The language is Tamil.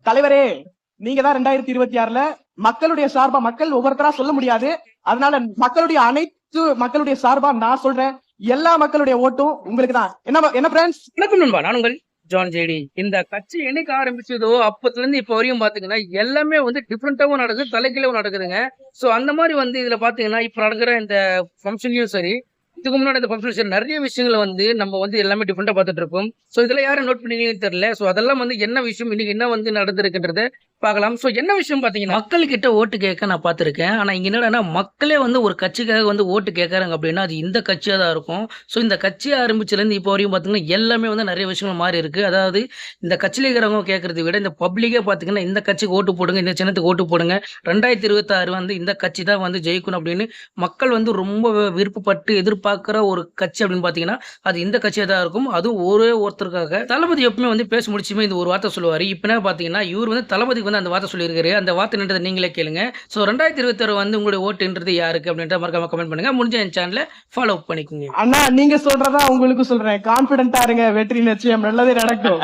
தலைவரே, நீங்க தான் 2026ல மக்களுடைய சார்பா, மக்கள் ஒவ்வொருத்தரா சொல்ல முடியாது, அதனால மக்களுடைய சார்பா நான் சொல்றேன், எல்லா மக்களுடைய ஓட்டும் உங்களுக்கு தான். என்ன ஃப்ரெண்ட்ஸ்? வணக்கம் நண்பா, நான் உங்கள் ஜான் ஜேடி. இந்த கட்சி என்னைக்கு ஆரம்பிச்சதோ அப்பத்துல இருந்து இப்ப வரையும் பாத்தீங்கன்னா எல்லாமே வந்து டிஃப்ரெண்டாவும் நடக்குது, தலைகீழவும் நடக்குதுங்க. சோ அந்த மாதிரி வந்து இதுல பாத்தீங்கன்னா இப்ப நடக்கிற இந்த ஃபங்க்ஷன்லயும் சரி, இதுக்கு முன்னாடி இந்த ஃபங்க்ஷன் சரி, நிறைய விஷயங்களை வந்து நம்ம வந்து எல்லாமே டிஃப்ரெண்டா பார்த்துட்டு இருப்போம். சோ இதுல யாரும் நோட் பண்ணீங்கன்னு தெரியல. சோ அதெல்லாம் வந்து என்ன விஷயம், இன்னைக்கு என்ன வந்து நடந்திருக்குன்றத பார்க்கலாம். சோ என்ன விஷயம் பாத்தீங்கன்னா, மக்கள் கிட்ட ஓட்டு கேட்க நான் பார்த்திருக்கேன். ஆனா இங்க என்னன்னா, மக்களே வந்து ஒரு கட்சிக்காக வந்து ஓட்டு கேட்கறாங்க அப்படின்னா அது இந்த கட்சியா தான் இருக்கும். சோ இந்த கட்சி ஆரம்பிச்சதுல இருந்து இப்போ வரையும் பாத்தீங்கன்னா எல்லாமே வந்து நிறைய விஷயங்கள் மாறி இருக்கு. அதாவது இந்த கட்சியில இருக்கிறவங்க கேட்கறதை விட இந்த பப்ளிக்கே பாத்தீங்கன்னா இந்த கட்சிக்கு ஓட்டு போடுங்க, இந்த சின்னத்துக்கு ஓட்டு போடுங்க, 2026 வந்து இந்த கட்சி தான் வந்து ஜெயிக்கணும் அப்படின்னு மக்கள் வந்து ரொம்ப விருப்பப்பட்டு எதிர்பார்க்கிற ஒரு கட்சி அப்படின்னு பாத்தீங்கன்னா அது இந்த கட்சியா தான் இருக்கும். அதுவும் ஒரே ஒருத்தருக்காக. தளபதி எப்பவுமே வந்து பேச முடிச்சுமே இந்த ஒரு வார்த்தை சொல்லுவாரு. இப்ப என்ன பாத்தீங்கன்னா இவர் வந்து தளபதிக்கு வந்து அந்த வார்த்தை சொல்லியிருக்காரு. அந்த வார்த்தைன்றதை நீங்களே கேளுங்க. ஸோ 2026 வந்து உங்களுடைய ஓட்டுன்றது யாருக்கு அப்படின்ற மறக்காம கமெண்ட் பண்ணுங்க. முடிஞ்ச என் சேனலை ஃபாலோ பண்ணிக்கோங்க. அண்ணா, நீங்க சொல்றதா உங்களுக்கு சொல்றேன், கான்பிடென்ட்டா இருங்க, வெற்றி நிச்சயம், நல்லதே நடக்கும்.